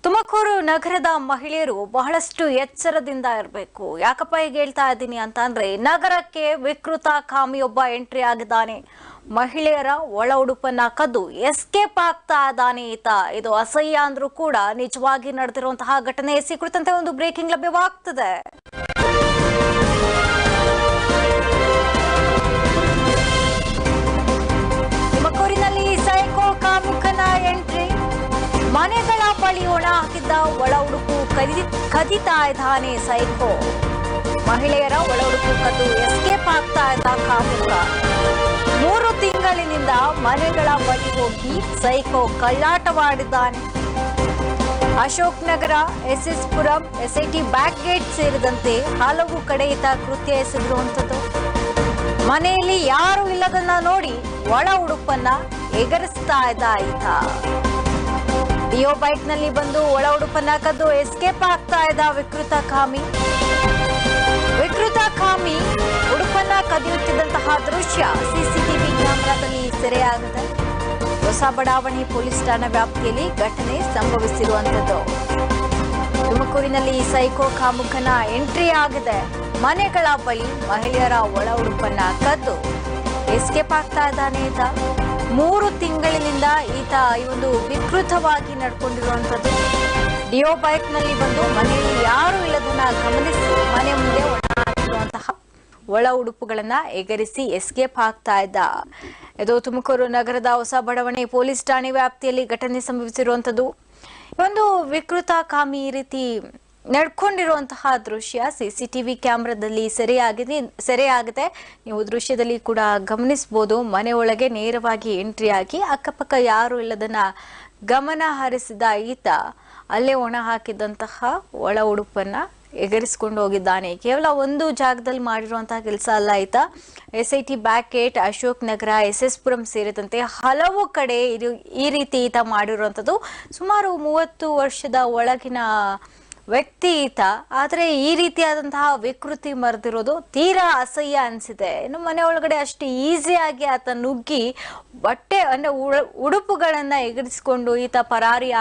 ತುಮಕೂರು ನಗರದ ಮಹಿಳೆಯರು ಬಹಳಷ್ಟು ಎಚ್ಚರದಿಂದ ಇರಬೇಕು. ಯಾಕಪ್ಪ ಈಗ ಹೇಳ್ತಾ ಇದ್ದೀನಿ ಅಂತ ಅಂದ್ರೆ, ನಗರಕ್ಕೆ ವಿಕೃತ ಕಾಮಿಯೊಬ್ಬ ಎಂಟ್ರಿ ಆಗಿದ್ದಾನೆ. ಮಹಿಳೆಯರ ಒಳ ಉಡುಪನ್ನ ಕದ್ದು ಎಸ್ಕೇಪ್ ಆಗ್ತಾ ಇದ್ದಾನೆ ಈತ. ಇದು ಅಸಹ್ಯ ಅಂದ್ರೂ ಕೂಡ ನಿಜವಾಗಿ ನಡೆದಿರುವಂತಹ ಘಟನೆ. ಈ ಕುರಿತಂತೆ ಒಂದು ಬ್ರೇಕಿಂಗ್ ಲಭ್ಯವಾಗ್ತದೆ. ತುಮಕೂರಿನಲ್ಲಿ ಸೈಕೋ ಕಾಮುಕನ ಎಂಟ್ರಿ. ಮನೆಗಳ ಬಳಿ ಒಣ ಹಾಕಿದ್ದ ಒಳ ಉಡುಪು ಕದಿತಾ ಇದ್ದಾನೆ ಸೈಕೋ. ಮಹಿಳೆಯರ ಒಳ ಉಡುಪು ಕದ್ದು ಎಸ್ಕೇಪ್ ಆಗ್ತಾ ಇದ್ದ ಕಾಮುಕ 3 ತಿಂಗಳಿನಿಂದ ಮನೆಗಳ ಬಳಿ ಹೋಗಿ ಸೈಕೋ ಕಳ್ಳಾಟವಾಡಿದ್ದಾನೆ. Ashok Nagar, SS Puram, SIT back gate ಸೇರಿದಂತೆ ಹಲವು ಕಡೆ ಈತ ಕೃತ್ಯ ಎಸಗಿರುವಂಥದ್ದು. ಮನೆಯಲ್ಲಿ ಯಾರು ಇಲ್ಲದನ್ನ ನೋಡಿ ಒಳ ಉಡುಪನ್ನ ಎಗರಿಸ್ತಾ ಇದ್ದ ಈತ. ಡಿಯೋ ಬೈಕ್ ನಲ್ಲಿ ಬಂದು ಒಳ ಉಡುಪನ್ನ ಕದ್ದು ಎಸ್ಕೇಪ್ ಆಗ್ತಾ ಇದ್ದ ವಿಕೃತ ಕಾಮಿ ಉಡುಪನ್ನ ಕದಿಯುತ್ತಿದ್ದಂತಹ ದೃಶ್ಯ ಸಿಸಿಟಿವಿ ಕ್ಯಾಮೆರಾದಲ್ಲಿ ಸೆರೆಯಾಗಿದೆ. ಹೊಸ ಬಡಾವಣೆ ಪೊಲೀಸ್ ಠಾಣಾ ವ್ಯಾಪ್ತಿಯಲ್ಲಿ ಘಟನೆ ಸಂಭವಿಸಿರುವಂತದ್ದು. ತುಮಕೂರಿನಲ್ಲಿ ಸೈಕೋ ಕಾಮುಕನ ಎಂಟ್ರಿ ಆಗಿದೆ. ಮನೆಗಳ ಬಳಿ ಮಹಿಳೆಯರ ಒಳ ಉಡುಪನ್ನ ಕದ್ದು ಎಸ್ಕೇಪ್ ಆಗ್ತಾ ಇದ್ದಾನೆ ಈತ. 3 ತಿಂಗಳಿನಿಂದ ಈತ ಈ ಒಂದು ವಿಕೃತವಾಗಿ ನಡ್ಕೊಂಡಿರುವಂತದ್ದು. ಡಿಯೋ ಬೈಕ್ ನಲ್ಲಿ ಬಂದು ಮನೆಯಲ್ಲಿ ಯಾರು ಇಲ್ಲದನ್ನ ಗಮನಿಸಿ ಮನೆ ಮುಂದೆ ಹಾಕಿರುವಂತಹ ಒಳ ಉಡುಪುಗಳನ್ನ ಎಗರಿಸಿ ಎಸ್ಕೇಪ್ ಆಗ್ತಾ ಇದ್ದ. ಇದು ತುಮಕೂರು ನಗರದ ಹೊಸ ಬಡಾವಣೆ ಪೊಲೀಸ್ ಠಾಣೆ ವ್ಯಾಪ್ತಿಯಲ್ಲಿ ಘಟನೆ ಸಂಭವಿಸಿರುವಂತದ್ದು. ಒಂದು ವಿಕೃತ ಕಾಮಿ ಈ ರೀತಿ ನಡ್ಕೊಂಡಿರುವಂತಹ ದೃಶ್ಯ ಸಿಸಿಟಿವಿ ಕ್ಯಾಮೆರಾದಲ್ಲಿ ಸೆರೆಯಾಗಿದೆ. ನೀವು ದೃಶ್ಯದಲ್ಲಿ ಕೂಡ ಗಮನಿಸಬಹುದು. ಮನೆ ಒಳಗೆ ನೇರವಾಗಿ ಎಂಟ್ರಿ ಆಗಿ ಅಕ್ಕಪಕ್ಕ ಯಾರು ಇಲ್ಲದನ್ನ ಗಮನ ಹರಿಸಿದ ಈತ ಅಲ್ಲೇ ಒಣ ಹಾಕಿದಂತಹ ಒಳ ಉಡುಪನ್ನ ಎಗರಿಸಿಕೊಂಡು ಹೋಗಿದ್ದಾನೆ. ಕೇವಲ ಒಂದು ಜಾಗದಲ್ಲಿ ಮಾಡಿರುವಂತಹ ಕೆಲಸ ಅಲ್ಲ ಈತ. SIT back gate, Ashok Nagar, SS Puram ಸೇರಿದಂತೆ ಹಲವು ಕಡೆ ಈ ರೀತಿ ಈತ ಮಾಡಿರುವಂಥದ್ದು. ಸುಮಾರು 30 ವರ್ಷದ ಒಳಗಿನ ವ್ಯಕ್ತಿ ಈತ. ಆದರೆ ಈ ರೀತಿಯಾದಂತಹ ವಿಕೃತಿ ಮರೆದಿರೋದು ತೀರಾ ಅಸಹ್ಯ ಅನಿಸಿದೆ. ಇನ್ನು ಮನೆ ಒಳಗಡೆ ಅಷ್ಟು ಈಸಿಯಾಗಿ ಆತ ನುಗ್ಗಿ ಬಟ್ಟೆ ಅಂದ್ರೆ ಉಡುಪುಗಳನ್ನ ಎಗರಿಸಿಕೊಂಡು ಈತ ಪರಾರಿ